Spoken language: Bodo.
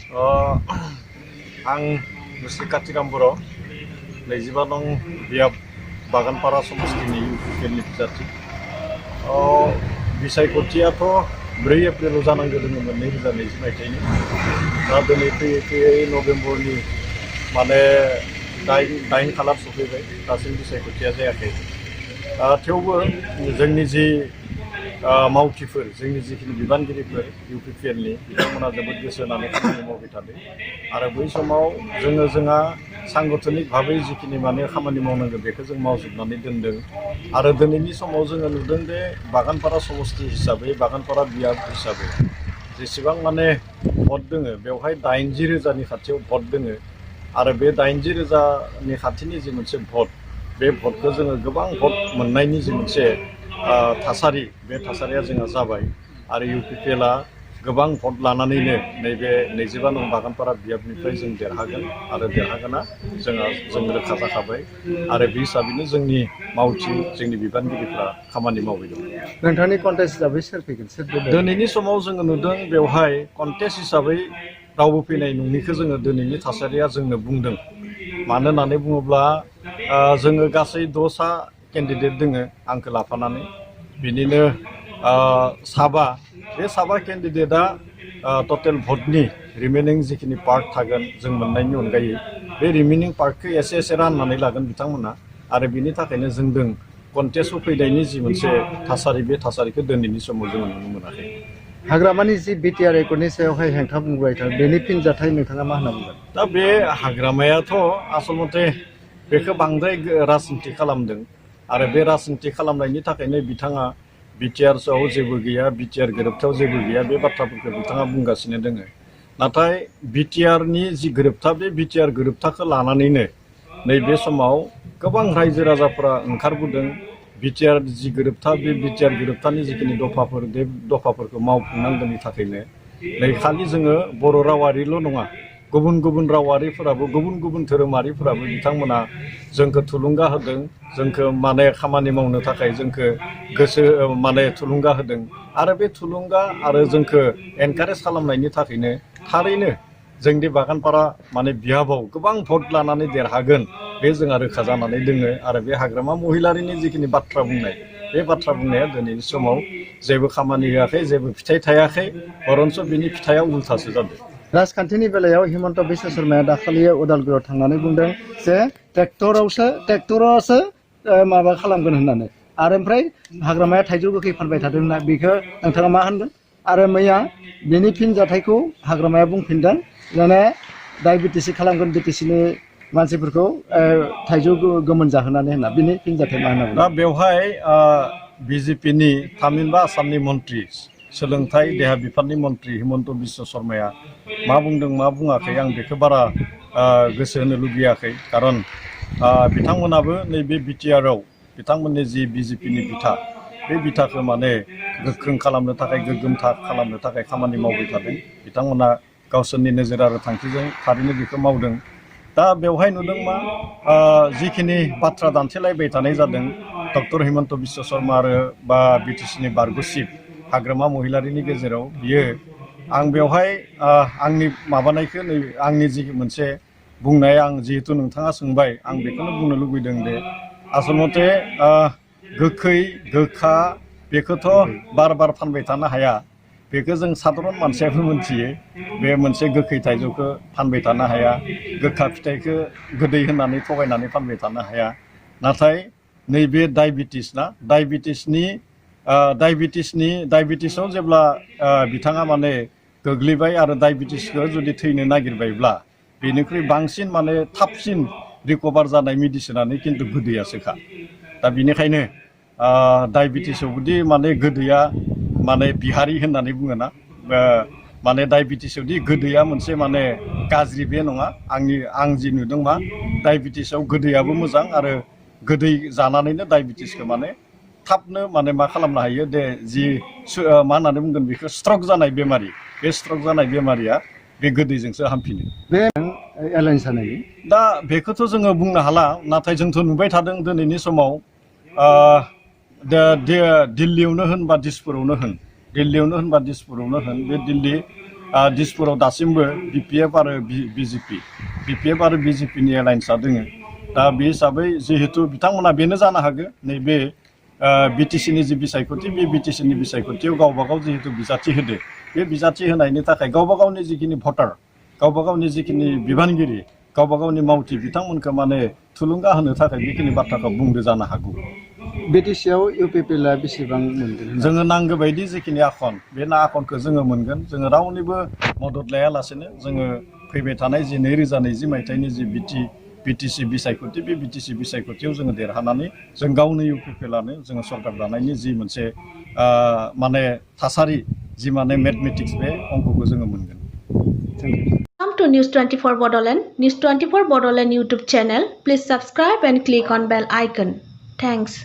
आं मुस्रि कातिराम बर' 25 नं बियाब बागानपारा समस्तिनि इउपिपिएलनि बिजाथि बिसायख'थियाथ' 4 एप्रिलाव जानांगौ दङमोन 2020 मायथाइनि दा दिनै फैयै फैयै नभेम्बरनि माने 8 खालार सफैबाय दासिम बिसायख'थिया जायाखै थेवबो जोंनि जि मावथिफोर जोंनि जिखिनि बिबानगिरिफोर इउपिपिएलनि बिथांमोना जोबोद गोसो होनानै खामानि मावबाय थादों आरो बै समाव जोंहा सांगठनिक भाबै जिखिनि माने खामानि मावनांगौ बेखौ जों मावजोबनानै दोनदों आरो दिनैनि समाव जोङो नुदों जे बागानपारा समस्ति हिसाबै बागानपारा बियाब हिसाबै जेसेबां माने भट दोङो बेवहाय 80,000नि खाथियाव भट दोङो आरो बे 80,000नि खाथिनि जि मोनसे भट बे भटखौ जोङो गोबां भट मोननायनि जि मोनसे थासारि बे थासारिया जोंहा जाबाय आरो इउपिपिएलआ गोबां भट लानानैनो नैबे 25 नं बागानपारा बियाबनिफ्राय जों देरहागोन आरो देरहागोना जों रोखा जाखाबाय आरो बे हिसाबैनो जोंनि मावथि जोंनि बिबानगिरिफ्रा खामानि मावबाय दं। नोंथांनि कन्टेस्ट हिसाबै सोर फैगोन दिनैनि समाव जोङो नुदों बेवहाय कन्टेस्ट हिसाबै रावबो फैनाय नङिखौ जोङो दिनैनि थासारिया जोंनो बुंदों मानो होननानै बुङोब्ला जोङो गासै 6 केन्डिडेट दोङो आंखौ लाफानानै बिनिनो बे साबा केन्डिडेटआ टटेल भटनि रिमेनिं जिखिनि पार्ट थागोन जों मोननायनि अनगायै बे रिमेनिं पार्टखौ एसे राननानै लागोन बिथांमोना आरो बिनि थाखायनो जों कन्टेस्टआव फैनायनि जि मोनसे थासारि बे थासारिखौ दिनैनि समाव जोङो नुनो मोनाखै। हाग्रामानि जि बिटिआर एकर्डनि सायावहाय हेंथा बुंबाय थादों बेनि फिनजाथाय नोंथाङा मा होनना बुंगोन? दा बे हाग्रामायाथ' आसलमथे बेखौ बांद्राय राजनिति खालामदों आरो बे राजनिति खालामनायनि थाखायनो बिथाङा बिटिआरआव जेबो गैया बिटिआर गोरोबथायाव जेबो गैया बे बाथ्राफोरखौ बिथाङा बुंगासिनो दोङो नाथाय बिटिआरनि जि गोरोबथा बे बिटिआर गोरोबथाखौ लानानैनो नैबे समाव गोबां रायजो राजाफोरा ओंखारबोदों बिटिआर जि गोरोबथा बे बिटिआर गोरोबथानि जिखिनि दफाफोर बे दफाफोरखौ मावफुंनांगौनि थाखायनो नै खालि जोङो बर' रावारिल' नङा गुबुन रावारिफोराबो गुबुन धोरोमारिफोराबो बिथांमोना जोंखौ थुलुंगा होदों जोंखौ माने खामानि मावनो थाखाय जोंखौ गोसो माने थुलुंगा होदों आरो बे थुलुंगा आरो जोंखौ एनकारेज खालामनायनि थाखायनो थारैनो जोंनि बागानपारा माने बियाबाव गोबां भट लानानै देरहागोन बे जोंहा रोखा जानानै दोङो आरो बे हाग्रामा महिलारिनि जिखिनि बाथ्रा बुंनाय बे बाथ्रा बुंनाया दिनैनि समाव जेबो खामानि होआखै जेबो फिथाइ थायाखै बरन्स बिनि फिथाइया उल्थासो जादों। राजखान्थिनि बेलायाव हिमन्त बिश्व शर्माया दाखालि उदालगुरियाव थांनानै बुंदों जे ट्रेक्टरावसो माबा खालामगोन होननानै आरो ओमफ्राय हाग्रामाया थाइजौ गोखै फानबाय थादों होनना बेखौ नोंथाङा मा होनगोन आरो मैया बेनि फिनजाथायखौ हाग्रामाया बुंफिनदों माने डायबेटिस खालामगोन बिटिसिनि मानसिफोरखौ थाइजौ गोमोन जाहोनानै होनना बिनि फिनजाथाय मा होनना बुङो? दा बेवहाय बिजेपिनि थामहिनबा आसामनि मन्त्रि सोलोंथाइ देहा बिफाननि मन्त्रि हिमन्त बिश्व शर्माया मा बुंदों मा बुङाखै आं बेखौ बारा गोसो होनो लुबैयाखै खारन बिथांमोनाबो नैबे बिटिआरआव बिथांमोननि जि बिजेपिनि बिथा बे बिथाखौ माने गोख्रों खालामनो थाखाय गोग्गोम खालामनो थाखाय खामानि मावबाय थादों बिथांमोना गावसोरनि नोजोर आरो थांखिजों थारैनो बेखौ मावदों। दा बेवहाय नुदों मा जिखिनि बाथ्रा दान्थेलायबाय थानाय जादों डक्टर हिमन्त बिश्व शर्मा आरो बा बिटिसिनि बारग' चिफ हाग्रामा महिलारिनि गेजेराव बियो आं बेवहाय आंनि माबानायखौ नै आंनि जि मोनसे बुंनाय आं जिहेतु नोंथाङा सोंबाय आं बेखौनो बुंनो लुबैदों दे आसलमथे गोखै गोखा बेखौथ' बार फानबाय थानो हाया बेखौ जों साधारन मानसियाबो मोनथियो बे मोनसे गोखै थाइजौखौ फानबाय थानो हाया गोखा फिथाइखौ गोदै होननानै थगायनानै फानबाय थानो हाया नाथाय नैबे डायबेटिसआव जेब्ला बिथाङा माने गोग्लैबाय आरो डायबेटिसखौ जुदि थैनो नागिरबायब्ला बेनिख्रुइ बांसिन माने थाबसिन रिकभार जानाय मेडिसिनानो खिन्थु गोदैयासोखा दा बेनिखायनो डायबेटिसआवबोदि माने गोदैया माने बिहारि होननानै बुङोना माने डायबेटिसआवदि गोदैया मोनसे माने गाज्रि बे नङा आं जि नुदों मा डायबेटिसआव गोदैयाबो मोजां आरो गोदै जानानैनो डायबेटिसखौ माने थाबनो माने मा खालामनो हायो दे जि मा होननानै बुंगोन बेखौ स्ट्रक जानाय बेमारि बे स्ट्रक जानाय बेमारिया बे गोदैजोंसो हामफिनो। बे एलायन्स जानायनि दा बेखौथ' जोङो बुंनो हाला नाथाय जोंथ' नुबाय थादों दिनैनि समाव दिल्लीयावनो होन बा दिसपुरावनो होन बे दिल्ली दिसपुराव दासिमबो BPF आरो BJP आरो BJPनि एलायन्सआ दोङो दा बे हिसाबै जिहेतु बिथांमोना बेनो जानो हागौ नैबे BTCनि जि बिसायख'थि बे BTCनि बिसायख'थियाव गावबा गाव जिहेतु बिजाथि होदो बे बिजाथि होनायनि थाखाय गावबा गावनि जिखिनि भटार गावबा गावनि जिखिनि बिबानगिरि गावबा गावनि मावथि बिथांमोनखौ माने थुलुंगा होनो थाखाय बेखिनि बाथ्राखौ बुंदो जानो हागौ BTCआव UPPLआ बेसेबां मोनगोन जोङो नांगौ बायदि जिखिनि आखन बे आखनखौ जोङो मोनगोन जोङो रावनिबो मदद लायालासेनो जोङो फैबाय थानाय जि 2020 मायथाइनि जि BTC बिसायख'थि बे BTC बिसायख'थियाव जोङो देरहानानै जों गावनो UPPLआनो जोङो सरकार दानायनि जि मोनसे माने थासारि जि माने मेथमेटिक्स बे अंकखौ जोङो मोनगोन Welcome to News 24 Bodoland. News 24 Bodoland YouTube channel. Please subscribe and click on bell icon. Thanks.